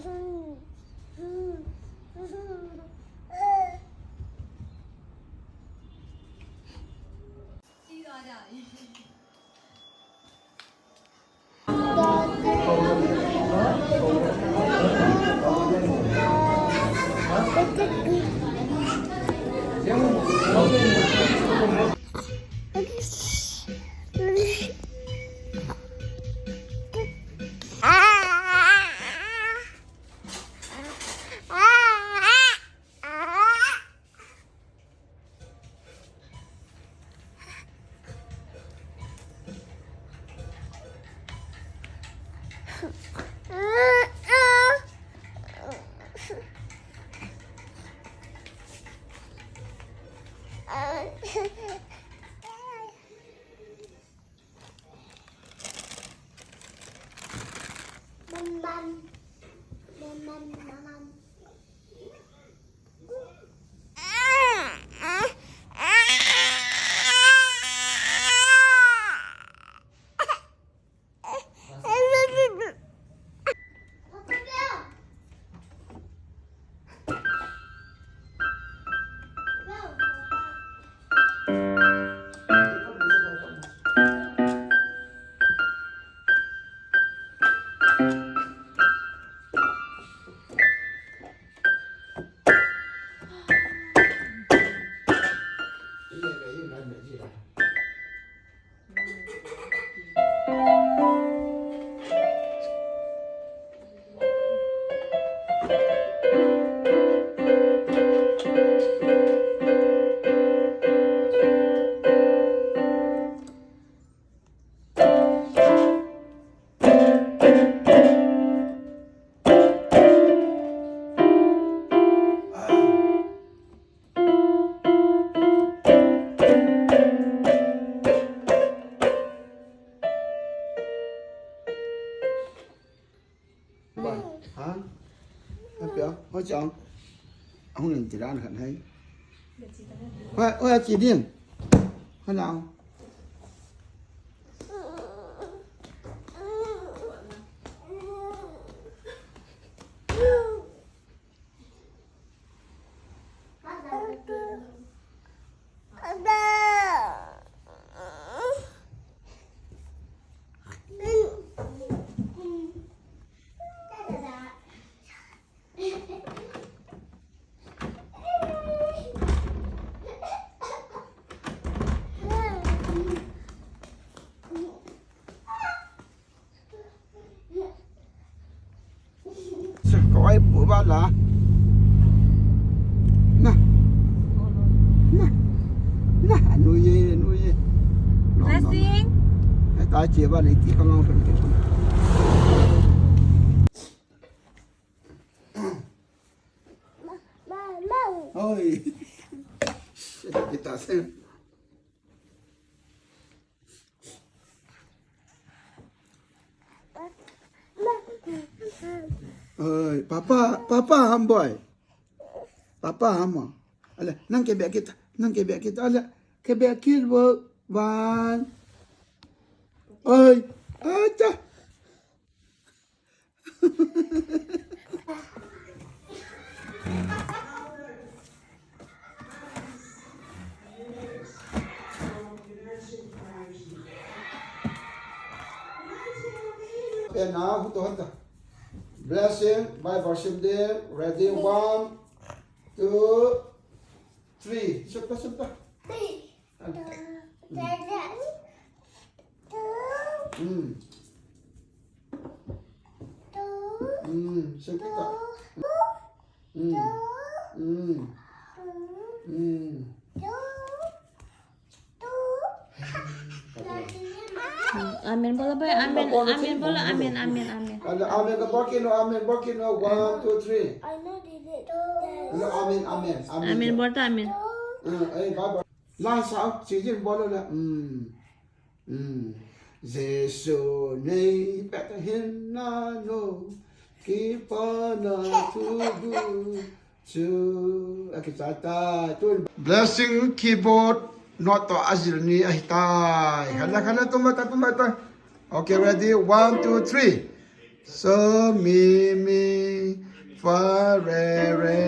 hả? Hả? Hả chọn? Ông nên chỉ ra là hẳn hay. Ôi, chị điên. Hả nào? Cậu ấy bữa ba là nè nè nuôi gì Blessing. Hãy tái chia ba này tí con ngon hơn cái ôi kita xem ơi papa ham boy papa ham ala nang ke kita ala ke be kid work van ơi acha and now blessing by Festive. Ready, 1, 2, 3. Super. Amin bola boy, amin bola, amin. Amin ka barkin no 1, 2, 3. I know did it. No, amin. Amin bola amin. Ay bye. Last sao chỉ riêng bao lâu là Giêsu này bẹt hin na no kipa na tugu chu akitata tu blessing keyboard not to azil ni ay tay hala tumata okay ready 1 2 3 so mi fa re re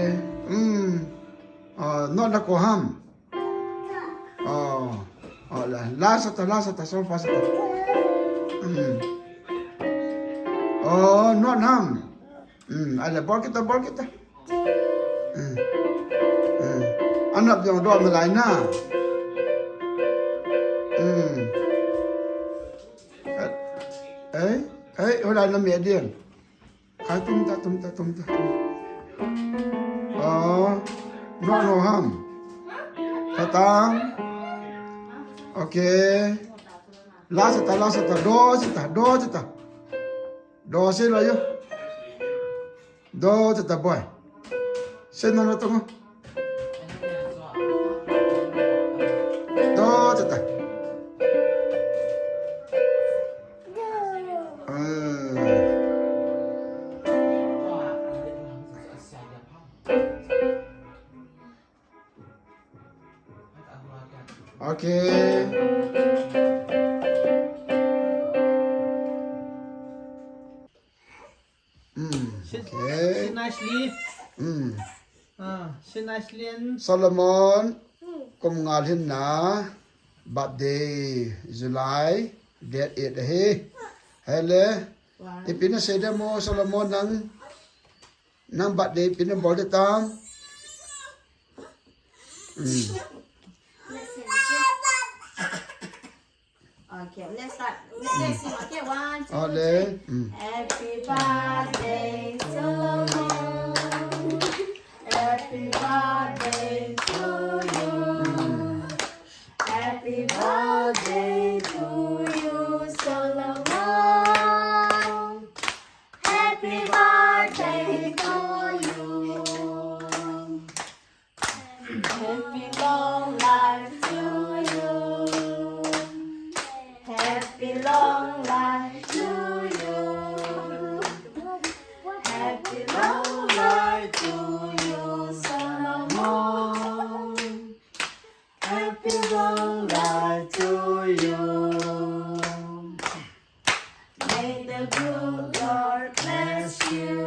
not na ko ham la sata sol fa sata not ham ada bol kita anak yang doa melai na Hồi nó mẹ điên khai tung ta nó ham ta ok la sata do sẽ là yo do sata boy sẽ nó tung do sata Okay. Okay. Nicely. Nicely. Solomon, kum ngalhin na birthday July date 8 he. Hele. Ipina seda mo Solomon nang birthday pina bol tam. Okay, let's start. Let's sing. Okay, 1, 2, Ole. 3. Happy birthday, Solomon. Happy birthday to you. Happy birthday to you, Solomon. Happy birthday to you. Happy long life to you. Happy long life to you. Happy long life to you, Solomon. Happy long life to you. May the good Lord bless you.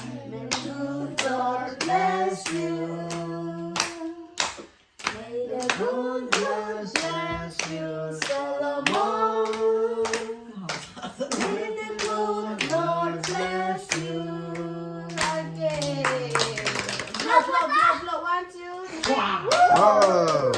May the good Lord bless you. May the good Lord bless you, Solomon. May the good Lord bless you. Okay. Blow, 1, 2, 3. Oh.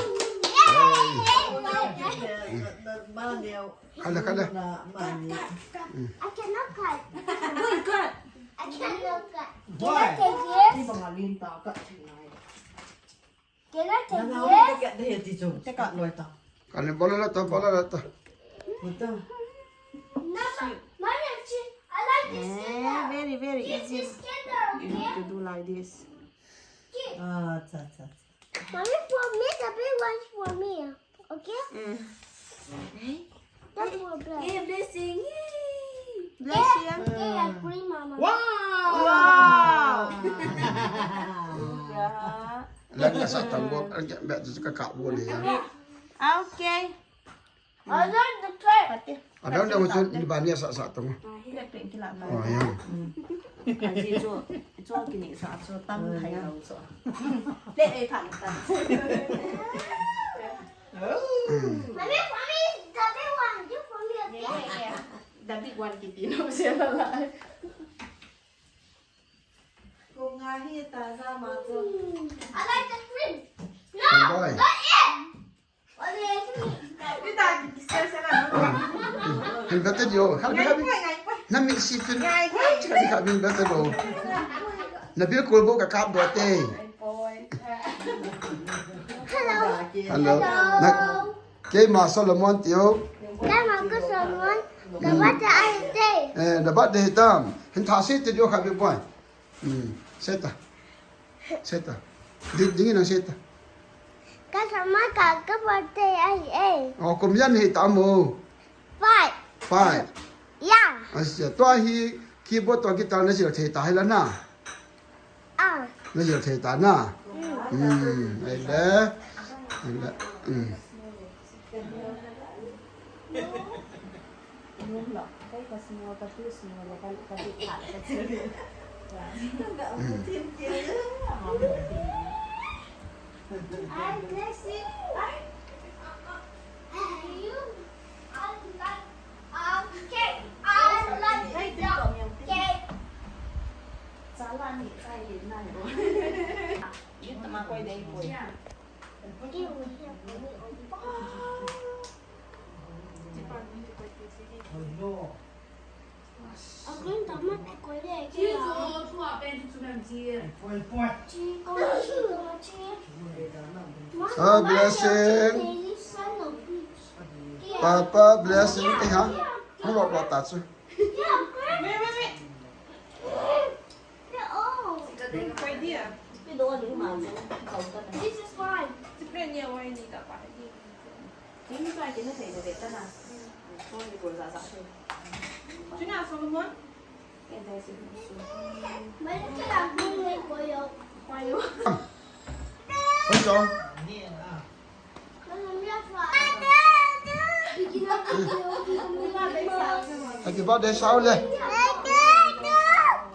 Kada. I cannot cut. Good, good. I cannot cut. Can Why? I take this? Đi bằng là liên tao cắt chuyện này. Can I take Nó this? cái cái gì thì dùng cái cắt rồi tao. Kali bola la ta. Một tao. No, my I like this skin. Very, very This easy. is skin, You need to okay? do like this. À, chà. Mommy, for me, the big one's for me. Okay? That's for black. Yeah, blessing. Yay. Bless Bless you. you. Yeah, green mama. Wow. Lagi sa tambok ang bet sa kakak boleh ya. Okay. I like the cake. Ada yang macam di banyak sa tong. Hiện bệnh cái lạ Oh ya. cái gì cho cái này sao cho tăng thành đầu rồi. Để đây phản phản. Mommy, the big one. You for me, okay? Đã bị quan kỳ tí nó sẽ lại. Cô ngài hi ta ra mà cho. I like the green. Boy. Not it. Only it's me. Đi ta sẽ là Hin betul yo. ngày Nami situ. Ngày Cakap kak bin betul do. Nabi kulbo kakak do te. Hello. Hello. Nak ke ma Solomon tio. Can I go someone? The water I say. Dapat de hitam. Hin thasi te jo kak bin boy. Seta. Dingin ang seta. Can someone got the birthday I say? Oh kumyan hitam mo. 5. 5. Yeah. Asia tua hi keyboard to kita na sila theta hila na. Na sila theta na. Ai le. ke semua ke tu semua lepas lepas tak kecil dia. Enggak mungkin dia. I bless you. You. Okay. I love you. Okay. Salah ni saya nak lo. Ini teman kau dah ikut. Aku ni tak makan kau deh. Blessing. Papa blessing. Ha? Không lọt lọt tạt rồi. Cái đồ những màu cầu cái này. This is fine. Chính cái nó thấy được cái nào. Thôi thì còn giả thôi. Cái này sẽ Mấy cái làm vui lên của yêu. quay luôn. Con chó. Nó làm rất phải. Happy birthday sao lên.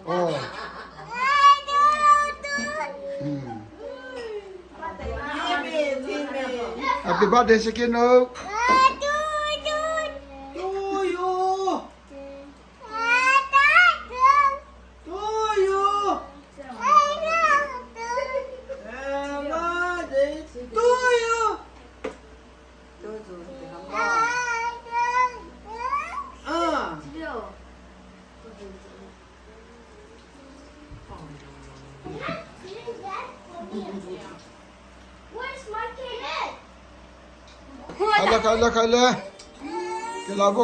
Oh. Happy birthday Sakino. Tôi rồi thì không có. Where's my kid? Kala. Kilabo.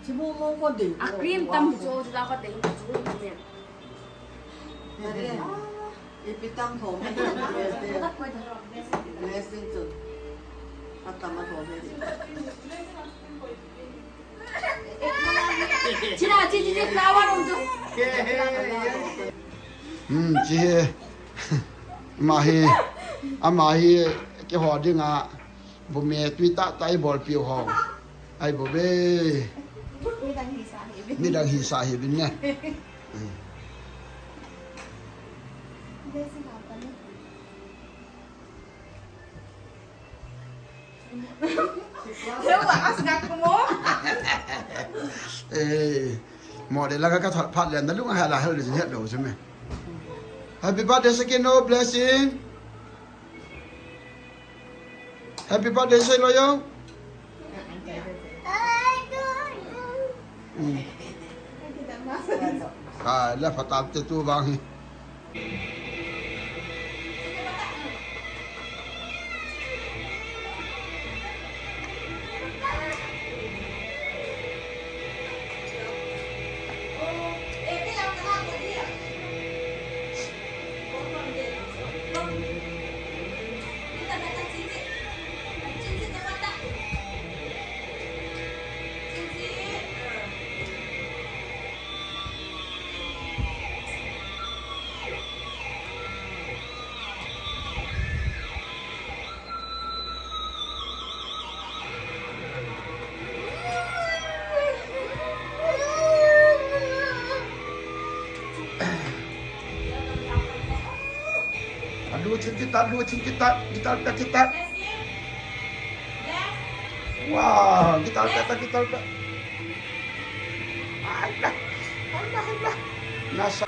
Chỉ mua con đỉnh. cream tâm cho ra có tính chú miệng. Ipitang thổ mấy blessing tu. Kata mah thổ mấy. Chị flower không chú? Chị Mahi cái họ đi ngã bố mẹ tuy tạ tay bol piu hồng ai bố bê mi đang hi sa hi bin nè Thiếu quả ác ngạc của mố. mò để là cái thuật phát liền đó lúc hay là hơi được hiện đồ chứ mày. Happy birthday Sakino blessing. Happy birthday say lo yo. Là phải tạm tới tu vàng. Dua cinta. Wow, kita letak. Allah. Nasa.